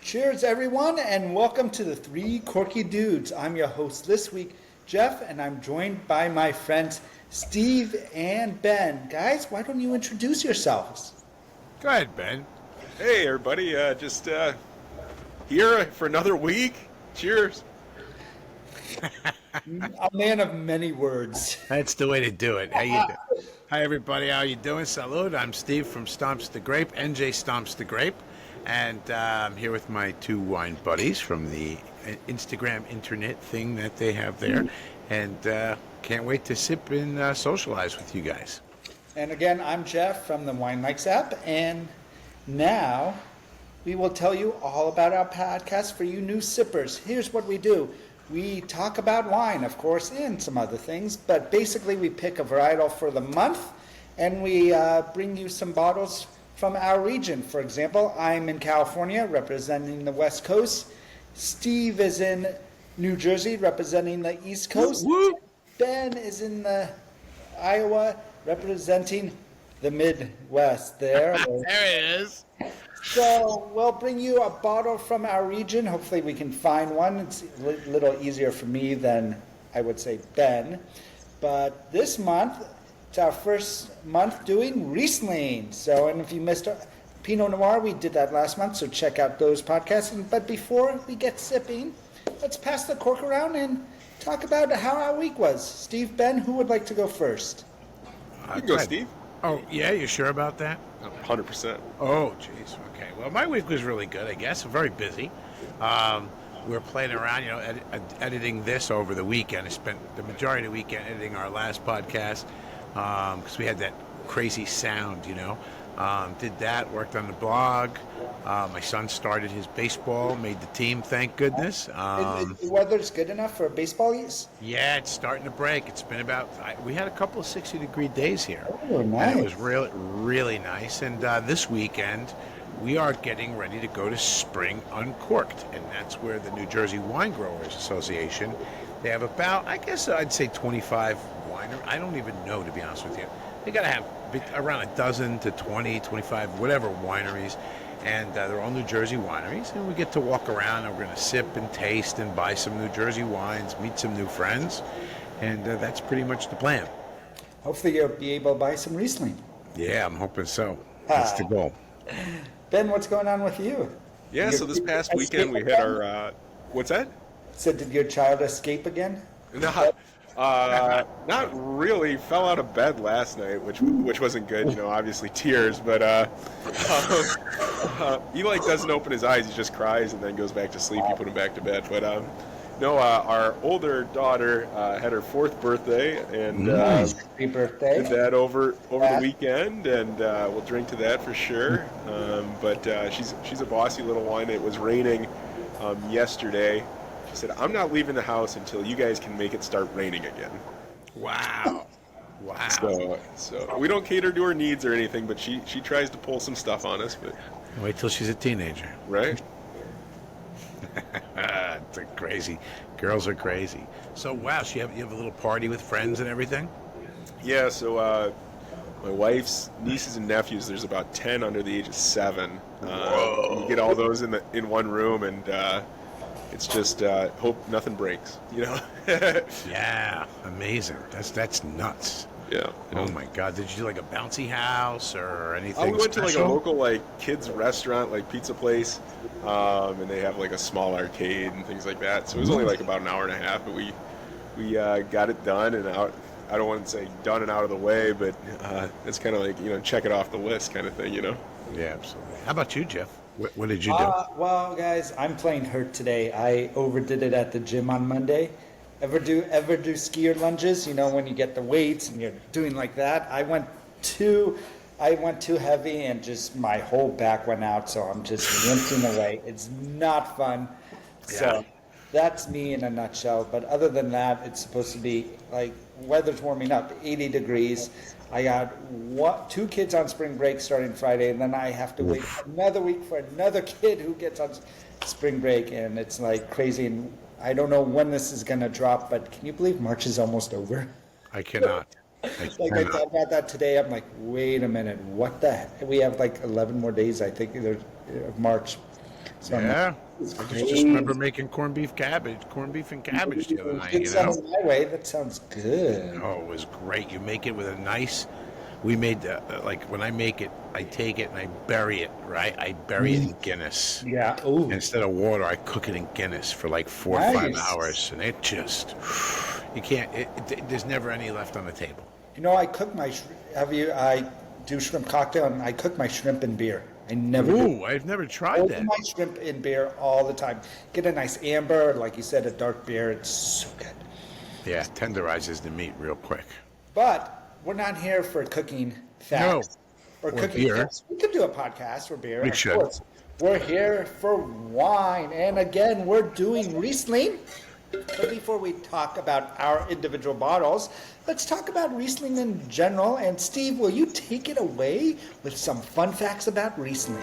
Cheers, everyone, and welcome to the Three Corky Dudes. I'm your host this week, Jeff, and I'm joined by my friends Steve and Ben. Guys, why don't you introduce yourselves? Go ahead, Ben. Hey, everybody. Just here for another week. Cheers. A man of many words. That's the way to do it. How you doing? Hi, everybody. How you doing? Salud. I'm Steve from Stomps the Grape, NJ Stomps the Grape. And I'm here with my two wine buddies from the Instagram internet thing that they have there. And can't wait to sip and socialize with you guys. And again, I'm Jeff from the Winelikes App. And now we will tell you all about our podcast for you new sippers. Here's what we do. We talk about wine, of course, and some other things. But basically, we pick a varietal for the month. And we bring you some bottles from our region. For example, I'm in California representing the West Coast. Steve is in New Jersey representing the East Coast. Woo! Ben is in Iowa representing the Midwest there. There it is. So we'll bring you a bottle from our region. Hopefully we can find one. It's a little easier for me than I would say Ben. But this month, it's our first month doing Riesling. So, and if you missed Pinot Noir, we did that last month, so check out those podcasts. But before we get sipping, let's pass the cork around and talk about how our week was. Steve, Ben, who would like to go first? You can go, Steve. Oh, yeah? You sure about that? 100%. Oh, jeez. Okay. Well, my week was really good, I guess. Very busy. We were playing around, editing this over the weekend. I spent the majority of the weekend editing our last podcast because we had that crazy sound, Did that, worked on the blog. My son started his baseball, made the team, thank goodness. The weather's good enough for baseball use? Yeah, it's starting to break. It's been we had a couple of 60-degree days here. Oh, nice. And it was really, really nice. And this weekend, we are getting ready to go to Spring Uncorked. And that's where the New Jersey Wine Growers Association, they have about, I guess I'd say 25 wineries. I don't even know, to be honest with you. They got to have around a dozen to 20, 25, whatever wineries. And they're all New Jersey wineries. And we get to walk around and we're going to sip and taste and buy some New Jersey wines, meet some new friends. And that's pretty much the plan. Hopefully you'll be able to buy some Riesling. Yeah, I'm hoping so. That's the goal. Ben, what's going on with you? Yeah, so this past weekend we had our... what's that? So did your child escape again? Not really. Fell out of bed last night, which wasn't good. Obviously tears. But he doesn't open his eyes. He just cries and then goes back to sleep. You put him back to bed. But no, our older daughter had her 4th birthday, and Happy birthday! did that over the weekend, and we'll drink to that for sure. But she's a bossy little one. It was raining yesterday. She said, "I'm not leaving the house until you guys can make it start raining again." Wow. Wow. So we don't cater to her needs or anything, but she tries to pull some stuff on us. But Wait till she's a teenager. right? It's crazy. Girls are crazy. So, wow, so you have a little party with friends and everything? Yeah. So my wife's nieces and nephews. There's about 10 under the age of 7. And you get all those in one room, and it's just hope nothing breaks. Yeah, amazing. That's nuts. Yeah. Oh my God! Did you do like a bouncy house or anything? We went to special? a local kids restaurant, pizza place, and they have a small arcade and things like that. So it was only about an hour and a half, but we got it done and out. I don't want to say done and out of the way, but it's kind of check it off the list kind of thing, Yeah, absolutely. How about you, Jeff? What did you do? Well, guys, I'm playing hurt today. I overdid it at the gym on Monday. Ever do skier lunges? When you get the weights and you're doing like that. I went too heavy and just my whole back went out. So I'm just limping away. It's not fun. Yeah. So that's me in a nutshell. But other than that, it's supposed to be weather's warming up, 80 degrees. I got 2 kids on spring break starting Friday, and then I have to wait another week for another kid who gets on spring break, and it's crazy. And I don't know when this is going to drop, but can you believe March is almost over? I cannot. I thought about that today. I'm like, wait a minute, what the heck? We have 11 more days, I think, of March. So Yeah. it's I just great. remember making corned beef and cabbage the other night, Get you some know? of my way. That sounds good. Oh, it was great. You make it with a nice. We made like when I make it, I take it and I bury it. Right, I bury it in Guinness Yeah. Ooh, instead of water. I cook it in Guinness for like 4 or 5 hours, nice. and it just you can't. There's never any left on the table. You know, I cook my. Have you? I do shrimp cocktail, and I cook my shrimp in beer. I never do. Ooh, I've never tried Over that. my shrimp in beer all the time. Get a nice amber, like you said, a dark beer. It's so good. Yeah, tenderizes the meat real quick. But we're not here for cooking No, facts or or cooking beer. tips. We could do a podcast for beer, We of should. course. We're here for wine, and again, we're doing Riesling. But before we talk about our individual bottles, let's talk about Riesling in general. And Steve, will you take it away with some fun facts about Riesling?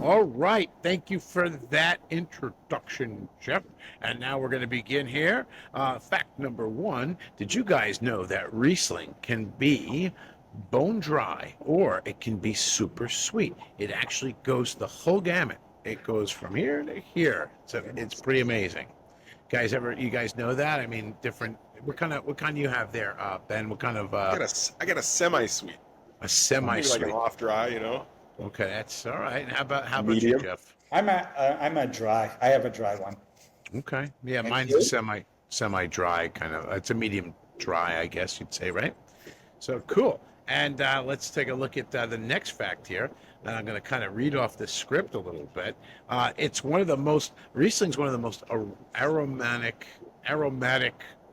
All right, thank you for that introduction, Jeff. And now we're going to begin here. Fact number one, did you guys know that Riesling can be bone dry or it can be super sweet? It actually goes the whole gamut. It goes from here to here. So it's pretty amazing. You guys know that? I mean, different, what kind do you have there, Ben? What kind of, I got a semi-sweet. a Maybe semi-sweet? like an off-dry, you know? Okay, that's all right. And how about you, Medium. Jeff? I'm a dry. I have a dry one. Okay. Yeah, And mine's you? a semi-dry kind of. It's a medium dry, I guess you'd say, right? So cool. And let's take a look at the next fact here. And I'm going to kind of read off the script a little bit. It's one of the most Riesling's one of the most aromatic.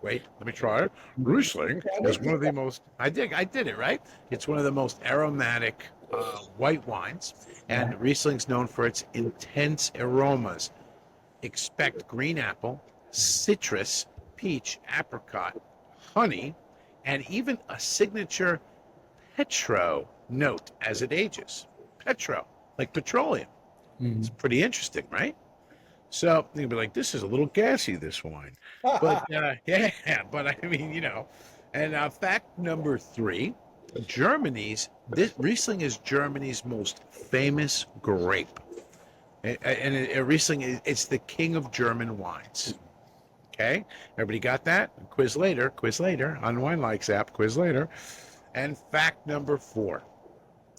Wait, let me try it. Riesling is one of the most. I did it right. It's one of the most aromatic white wines, and Riesling's known for its intense aromas. Expect green apple, citrus, peach, apricot, honey, and even a signature petro note as it ages. Petro, like petroleum. It's pretty interesting, right? So you'll be like, this is a little gassy, this wine. But yeah, but I mean, And fact number three, this Riesling is Germany's most famous grape. Riesling, it's the king of German wines. Okay, everybody got that? Quiz later on Winelikes App, quiz later. And fact number four,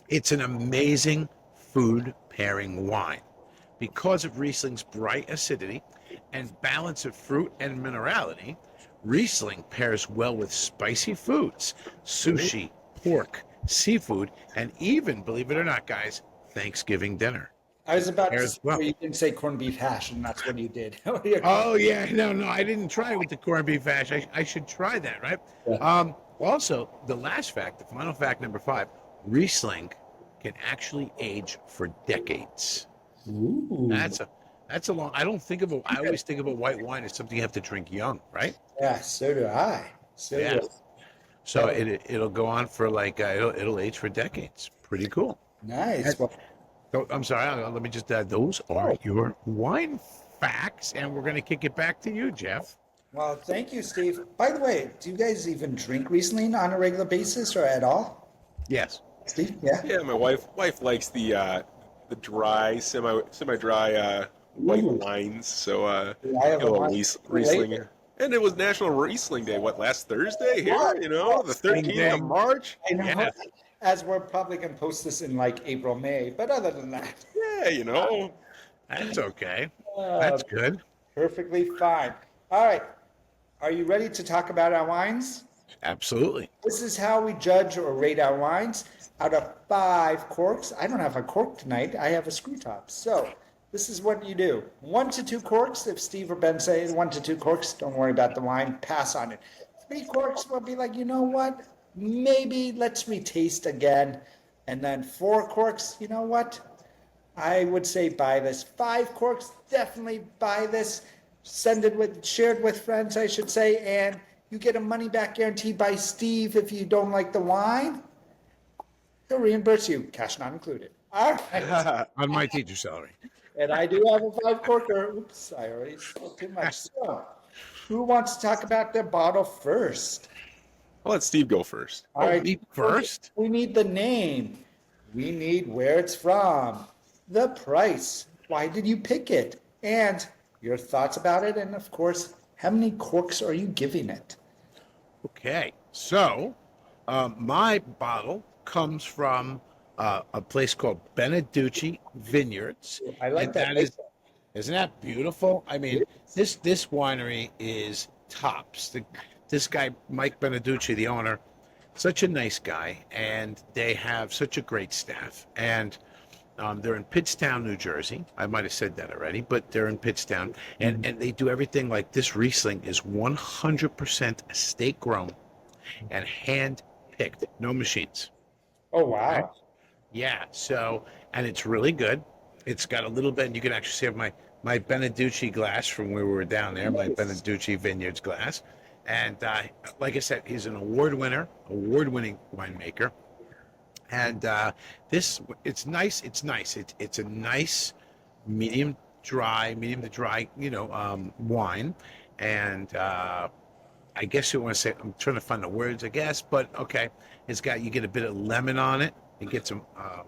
it's an amazing food pairing wine. Because of Riesling's bright acidity and balance of fruit and minerality, Riesling pairs well with spicy foods, sushi, pork, seafood, and even, believe it or not, guys, Thanksgiving dinner. I was about to Pairs say well. you didn't say corned beef hash, and that's what you did. Oh yeah, no, I didn't try it with the corned beef hash. I should try that, right? Yeah. Also, the last fact, the final fact number five, Riesling can actually age for decades. Ooh. That's a long. I always think of a white wine as something you have to drink young, right? Yeah, so do I. So Yeah. do I. So it'll go on for like it'll age for decades. Pretty cool. Nice. Well, So, I'm sorry. Let me just add. Those are your wine facts, and we're gonna kick it back to you, Jeff. well, thank you, Steve. By the way, do you guys even drink Riesling on a regular basis or at all? Yes. Steve? Yeah? Yeah, my wife likes the dry, semi-dry white wines. So I have a a little wine Riesling. later. And it was National Riesling Day. What, last Thursday here? What? You know, the 13th of March. I know. Yeah. As we're probably going to post this in like April, May, but other than that, Yeah, you know. That's okay. That's good. perfectly fine. All right. Are you ready to talk about our wines? Absolutely. This is how we judge or rate our wines. Out of 5 corks, I don't have a cork tonight. I have a screw top. So this is what you do. 1 to 2 corks. If Steve or Ben say 1 to 2 corks, don't worry about the wine. Pass on it. 3 corks, we'll be like, you know what? Maybe let's retaste again. And then 4 corks, you know what? I would say buy this. 5 corks, definitely buy this. Shared with friends, I should say, and you get a money back guarantee by Steve if you don't like the wine. He'll reimburse you, cash not included. All right. On my teacher salary. And I do have a 5 corker. Oops, I already spoke too much. So, who wants to talk about the bottle first? I'll let Steve go first. All right. Me first? We need the name. We need where it's from, the price. Why did you pick it? And your thoughts about it. And of course, how many corks are you giving it? Okay, so my bottle comes from a place called Beneducci Vineyards. I like and that. isn't that beautiful? I mean, this winery is tops. This guy, Mike Beneducci, the owner, such a nice guy, and they have such a great staff. And they're in Pittstown, New Jersey. I might have said that already, but they're in Pittstown, and they do everything like this. Riesling is 100% estate grown and hand picked, no machines. Oh, Okay? wow. Yeah. So, and it's really good. It's got a little bit, and you can actually see my Beneducci glass from where we were down there, my Beneducci Vineyards glass. And like I said, he's an award-winning winemaker. And it's nice. It's nice. It's a nice medium to dry, wine. And I guess you want to say, I'm trying to find the words, I guess, but okay. You get a bit of lemon on it. You get some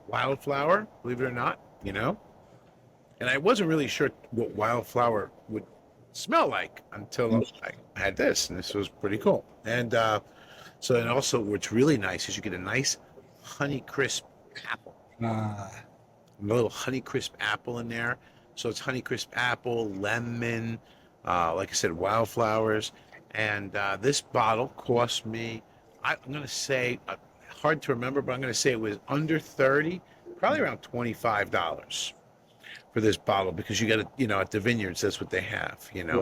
wildflower, believe it or not, And I wasn't really sure what wildflower would smell like until I had this, and this was pretty cool. And so then also what's really nice is you get a nice honey crisp apple. A little honey crisp apple in there. So it's honey crisp apple, lemon, like I said, wildflowers. And this bottle cost me, I'm going to say, hard to remember, but I'm going to say it was under 30, probably around $25 for this bottle, because you got to, at the vineyards, that's what they have, Right. And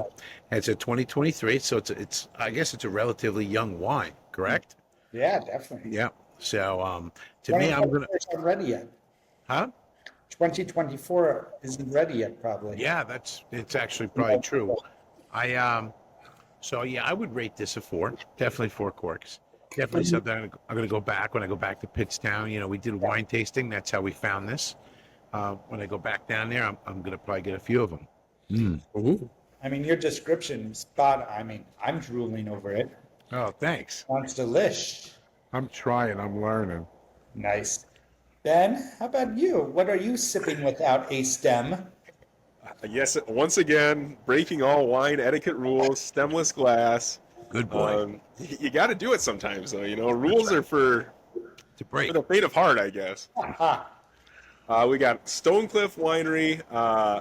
it's a 2023, so it's I guess it's a relatively young wine, correct? Yeah, definitely. Yeah. So to me, I'm gonna, 2024 isn't ready yet. huh? 2024 isn't ready yet, probably. Yeah, it's actually probably true. So yeah, I would rate this a 4, definitely 4 corks. Definitely something I'm gonna go back when I go back to Pittstown. We did a wine tasting. That's how we found this. When I go back down there, I'm gonna probably get a few of them. Ooh. I mean, your description is spot. I mean, I'm drooling over it. Oh, thanks. Sounds delish. I'm trying. I'm learning. Nice. Ben, how about you? What are you sipping without a stem? Yes, once again, breaking all wine etiquette rules, stemless glass. Good boy. You got to do it sometimes, though. Rules are for break. the faint of heart, I guess. Aha. We got Stonecliff Winery,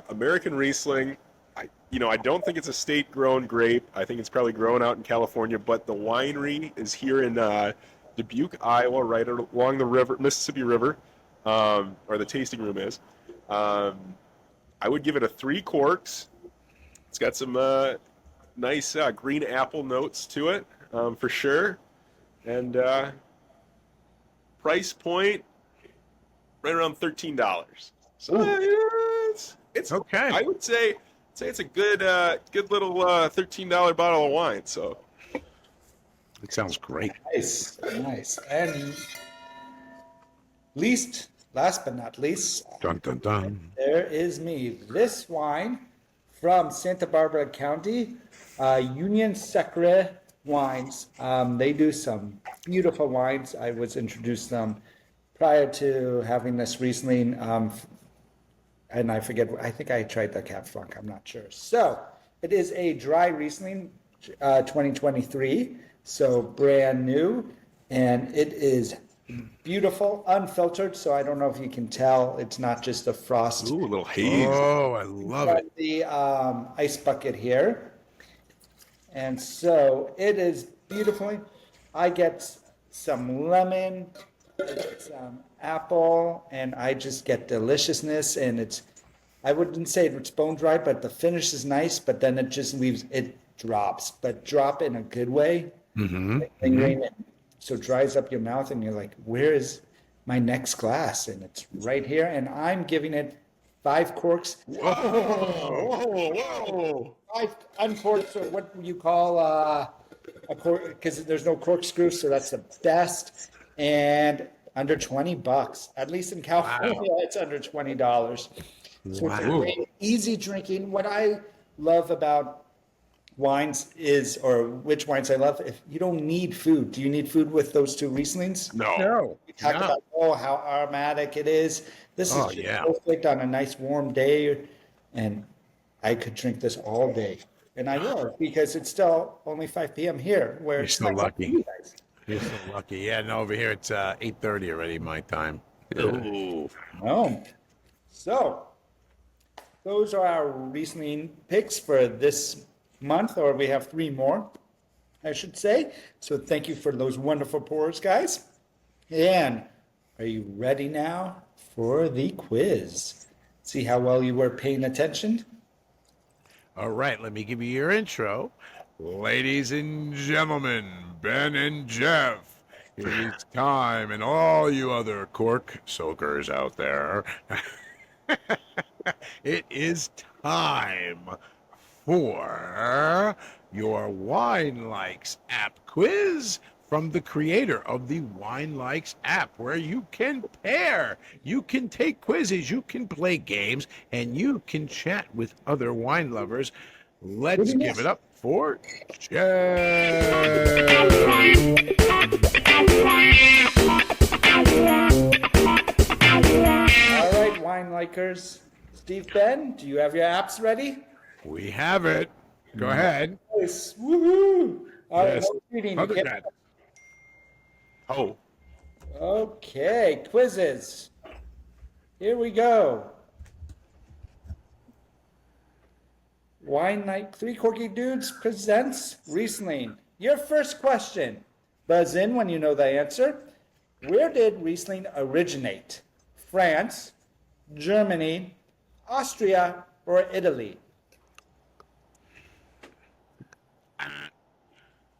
American Riesling. I don't think it's a state-grown grape. I think it's probably grown out in California, but the winery is here in Dubuque, Iowa, right along the river, Mississippi River, or the tasting room is. I would give it a 3 corks. It's got some nice green apple notes to it, for sure. And price point, right around $13. So it's okay. I would say it's a good little $13 bottle of wine. So It sounds great. Nice, nice. And last but not least, Dun dun dun. there is me. This wine from Santa Barbara County, Union Secre Wines. They do some beautiful wines. I was introduced to them prior to having this Riesling, and I forget, I think I tried the Cab Franc, I'm not sure. So it is a dry Riesling 2023, so brand new, and it is beautiful, unfiltered, so I don't know if you can tell, it's not just a frost. ooh, a little haze. Oh, I love it. The ice bucket here. And so it is beautifully. I get some lemon, some apple, and I just get deliciousness. And I wouldn't say it's bone dry, but the finish is nice, but then it just it drops, but drop in a good way. Lingering. So it dries up your mouth and you're like, where is my next glass? And it's right here. And I'm giving it 5 corks. Whoa. 5 uncorks, or what you call a cork, because there's no corkscrew, so that's the best. And under $20, at least in California, it's under $20. So it's a great, easy drinking. What I love about wines is, or which wines I love. If you don't need food, do you need food with those two Rieslings? No. We talked No. about how aromatic it is. This is Oh, just yeah. perfect on a nice warm day, and I could drink this all day, and I will because it's still only 5 p.m. here, where You're it's so not like lucky. you guys. You're so lucky. Yeah, no, over here it's 8:30 already my time. Ooh. No. So those are our Riesling picks for this month, or we have 3 more, I should say. So thank you for those wonderful pours, guys. And are you ready now for the quiz? See how well you were paying attention? All right, let me give you your intro. Ladies and gentlemen, Ben and Jeff, it is time, and all you other cork soakers out there, it is time for your Winelikes App quiz from the creator of the Winelikes App, where you can pair, you can take quizzes, you can play games, and you can chat with other wine lovers. Let's give it up for Jeff. All right, wine likers. Steve, Ben, do you have your apps ready? We have it. Go ahead. Yes. Woohoo! All right, Yes. no cheating. Other You guy. can't- Oh. Okay, quizzes. Here we go. Wine Night 3 Corky Dudes presents Riesling. Your first question. Buzz in when you know the answer. Where did Riesling originate? France, Germany, Austria, or Italy?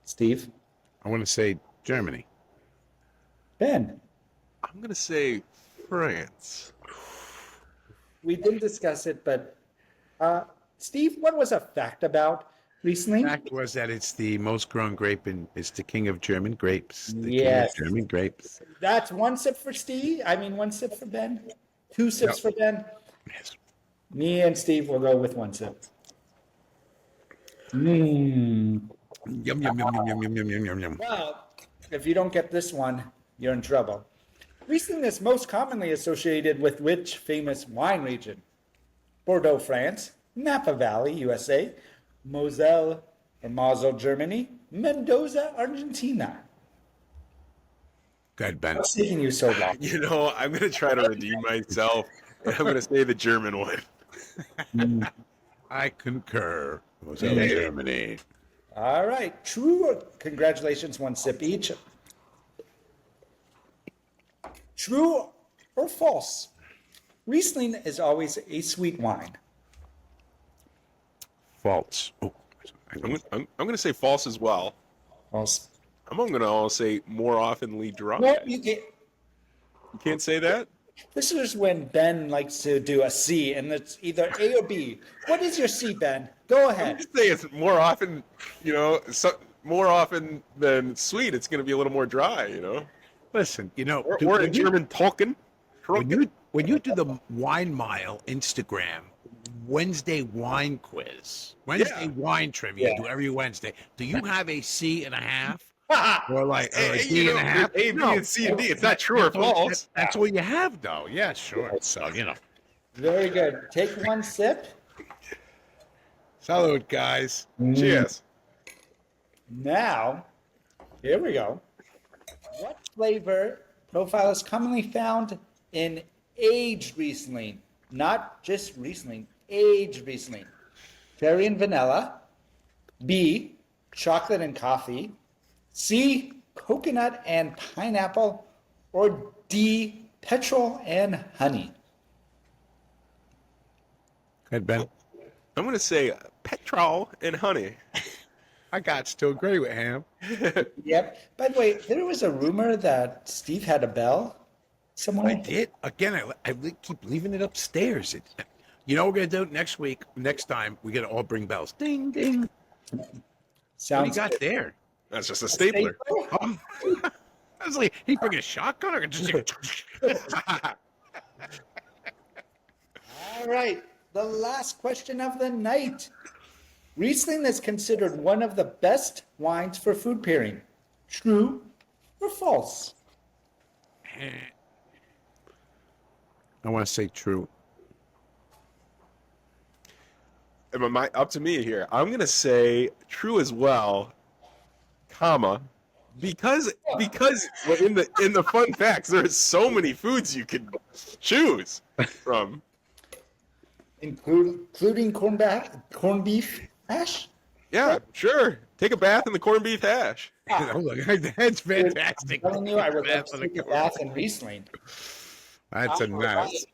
Steve? I want to say Germany. Ben? I'm going to say France. We didn't discuss it, but Steve, what was a fact about Riesling? Fact was that it's the most grown grape and it's the king of German grapes. The Yes. king of German grapes. That's 1 sip for Steve. I mean, 1 sip for Ben. 2 sips for Ben. Yes. Me and Steve will go with 1 sip. Mmm. Yum, yum, yum, yum, yum, yum, yum, yum, yum, yum. Well, if you don't get this one, you're in trouble. Riesling is most commonly associated with which famous wine region? Bordeaux, France, Napa Valley, USA, Moselle or Moselle, Germany, Mendoza, Argentina. Go ahead, Ben. What's taking you so long? You know, I'm going to try to redeem myself, and I'm going to say the German one. I concur. It was in Germany. All right, true or congratulations, 1 sip each. True or false? Riesling is always a sweet wine. False. Oh, I'm going to say false as well. False. I'm going to also say more oftenly dry. No, you get. You can't say that? This is when Ben likes to do a C, and it's either A or B. What is your C, Ben? Go I'm ahead. going to say it's more often, more often than sweet. It's going to be a little more dry, listen, Or in German, Tolkien. when you do the Wine Mile Instagram Wednesday wine quiz, Wednesday wine trivia, you do every Wednesday. Do you have a C and a half? Or like a D and a half? A, B, and C, and D. It's not true or false. That's all you have, though. Yeah, sure. So, Very good. Take 1 sip. Salud, guys. Cheers. Now, here we go. What flavor profile is commonly found in aged Riesling? Not just Riesling, aged Riesling. Cherry and vanilla. B, chocolate and coffee. C, coconut and pineapple. Or D, petrol and honey. Go ahead, Ben. I'm going to say petrol and honey. I got to agree with him. Yep. By the way, there was a rumor that Steve had a bell somewhere. I did. Again, I keep leaving it upstairs. You know what we're going to do next time, we're going to all bring bells. Ding, ding. What do you Sounds got good. there? That's just a stapler. I was like, he bring a shotgun or just All right. The last question of the night. Riesling is considered one of the best wines for food pairing. True or false? I want to say true. Up to me here. I'm gonna say true as well, comma, because well, in the fun facts, there's so many foods you could choose from. Including corned beef hash? Yeah, sure. Take a bath in the corned beef hash. Oh, look, that's fantastic. I'm telling you, I would love Bath to on the take a corn. bath in Riesling. That's a All nice. right.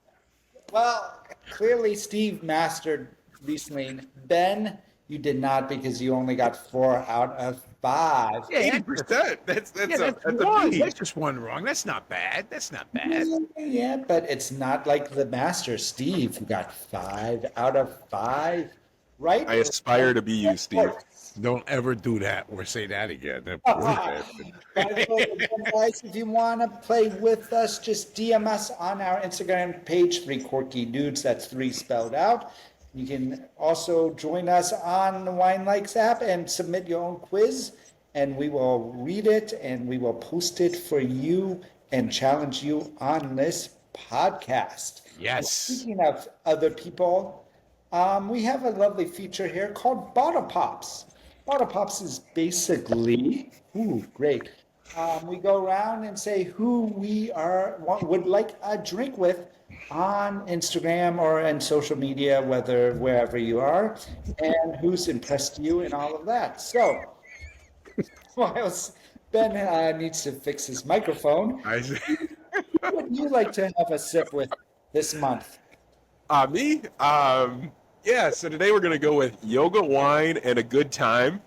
Well, clearly Steve mastered Riesling. Ben, you did not because you only got 4 out of 5. Yeah, 80%. That's yeah, that's a one. B. That's just one wrong. That's not bad. That's not bad. Yeah, but it's not like the master Steve who got 5 out of 5. Right? I aspire to be you, Steve. Don't ever do that or say that again. By the way, guys, if you want to play with us, just DM us on our Instagram page, 3 Corky Dudes. That's 3 spelled out. You can also join us on the Winelikes app and submit your own quiz, and we will read it and we will post it for you and challenge you on this podcast. Yes. And speaking of other people, we have a lovely feature here called Bottle Pops. Bottle Pops is basically, great. We go around and say who we would like a drink with on Instagram or on social media, wherever you are, and who's impressed you and all of that. So, whilst Ben needs to fix his microphone, who would you like to have a sip with this month? Me? Yeah, so today we're going to go with yoga, wine, and a good time.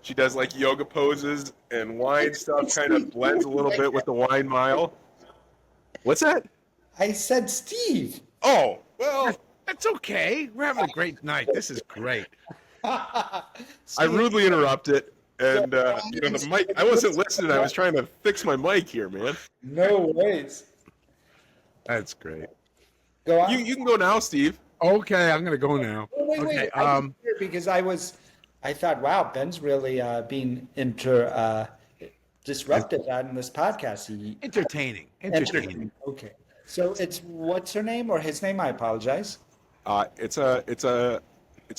She does like yoga poses and wine stuff, kind of blends a little bit with the wine mile. What's that? I said Steve. Oh, well, That's okay. We're having a great night. This is great. I rudely interrupted. And, the mic, I wasn't listening. I was trying to fix my mic here, man. No worries. That's great. Go on. You can go now, Steve. Okay, I'm gonna go now. Wait. Okay. I didn't hear because I thought, wow, Ben's really being disruptive on this podcast. Entertaining. Okay. So what's her name or his name? I apologize. It's a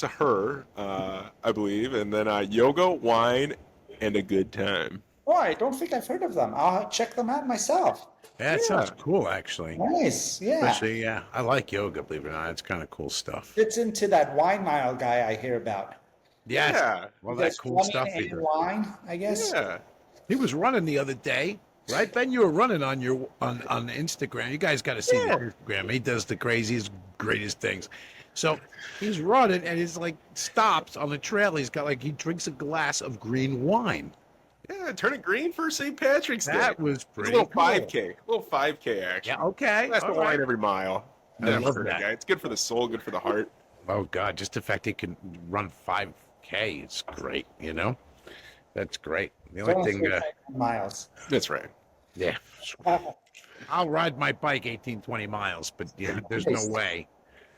her, I believe, and then yoga, wine, and a good time. Oh, I don't think I've heard of them. I'll check them out myself. That sounds cool, actually. Nice. Yeah. Especially, yeah, I like yoga. Believe it or not, it's kind of cool stuff. Fits into that wine mile guy I hear about. Yes. Yeah. Well, That's that cool stuff. and wine, I guess. Yeah. He was running the other day, right? Ben, you were running on Instagram. You guys got to see the Instagram. He does the craziest, greatest things. So he's running and he's like stops on the trail. He drinks a glass of green wine. Yeah, turn it green for St. Patrick's Day. That was It's pretty a little cool. 5K. A little 5K action. Yeah, okay. Glass all of right. wine every mile. I love that. Guy. It's good for the soul, good for the heart. Oh God, just the fact he can run 5K, it's great, you know? That's great. The only thing, miles. That's right. yeah, I'll ride my bike 18, 20 miles, but yeah, there's no way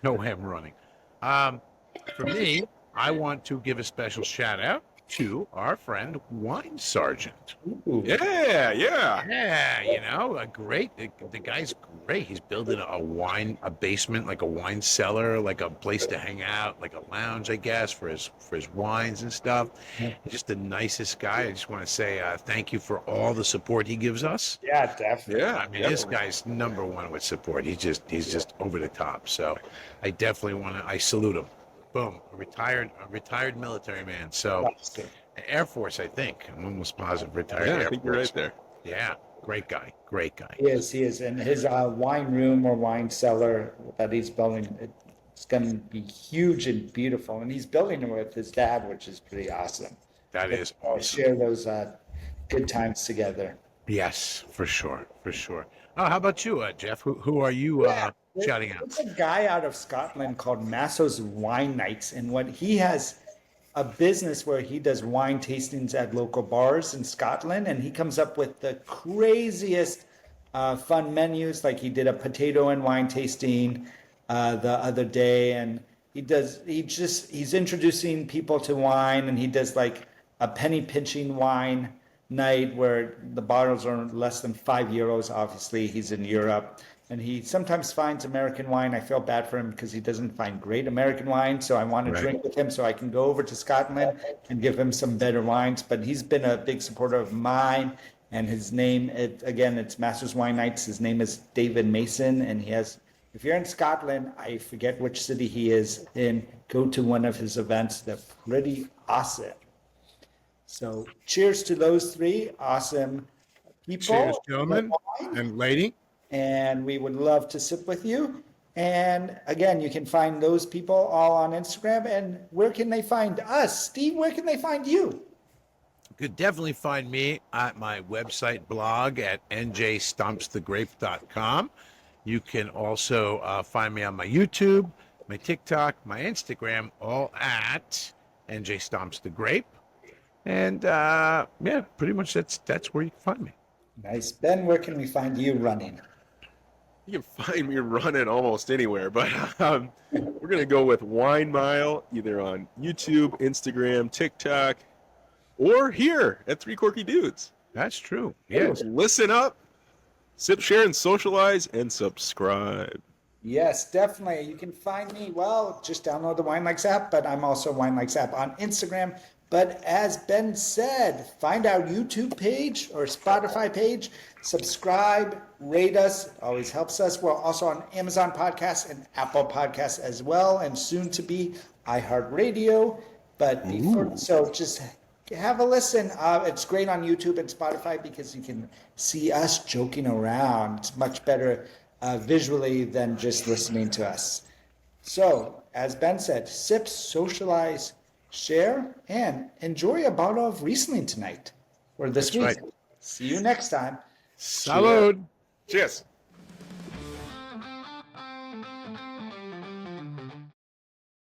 I'm running. For me, I want to give a special shout out to our friend Wine Sergeant. Ooh. Yeah. Yeah, the guy's great. He's building a basement, like a wine cellar, like a place to hang out, like a lounge, I guess, for his wines and stuff. He's just the nicest guy. I just want to say thank you for all the support he gives us. Yeah, definitely. Yeah. I mean, this guy's number one with support. He's just over the top. So I definitely I salute him. Boom, a retired military man. So Air Force, I think. I'm almost positive retired Air I think Force. you're right there. Yeah, great guy. He is. And his wine room or wine cellar that he's building, it's going to be huge and beautiful. And he's building it with his dad, which is pretty awesome. That is awesome. Share those good times together. Yes, for sure. Oh, how about you, Jeff? Who are you shouting out? There's a guy out of Scotland called Masso's Wine Nights, and he has a business where he does wine tastings at local bars in Scotland, and he comes up with the craziest fun menus. Like he did a potato and wine tasting the other day, and He's introducing people to wine, and he does like a penny pinching wine night where the bottles are less than €5. Obviously, he's in Europe, and he sometimes finds American wine. I feel bad for him because he doesn't find great American wine, so I want to Right. drink with him so I can go over to Scotland and give him some better wines. But he's been a big supporter of mine, and his name, it's Masters Wine Nights. His name is David Mason, and he has. If you're in Scotland, I forget which city he is in, go to one of his events. They're pretty awesome. So cheers to those three awesome people. Cheers, gentlemen Wine. and lady. And we would love to sip with you. And again, you can find those people all on Instagram. And where can they find us? Steve, where can they find you? You could definitely find me at my website blog at njstompsthegrape.com. You can also find me on my YouTube, my TikTok, my Instagram, all at njstompsthegrape. And pretty much that's where you can find me. Nice. Ben, where can we find you running? You can find me running almost anywhere, but we're going to go with Wine Mile, either on YouTube, Instagram, TikTok, or here at Three Corky Dudes. That's true. Yes. Listen up, sip, share, and socialize, and subscribe. Yes, definitely. You can find me, just download the Winelikes app, but I'm also Winelikes app on Instagram. But as Ben said, find our YouTube page or Spotify page, subscribe, rate us, always helps us. We're also on Amazon Podcasts and Apple Podcasts as well, and soon to be iHeartRadio. But so just have a listen. It's great on YouTube and Spotify because you can see us joking around. It's much better visually than just listening to us. So, as Ben said, sip, socialize, share, and enjoy a bottle of Riesling tonight or this week. Right. See you next time. Salud. Cheers.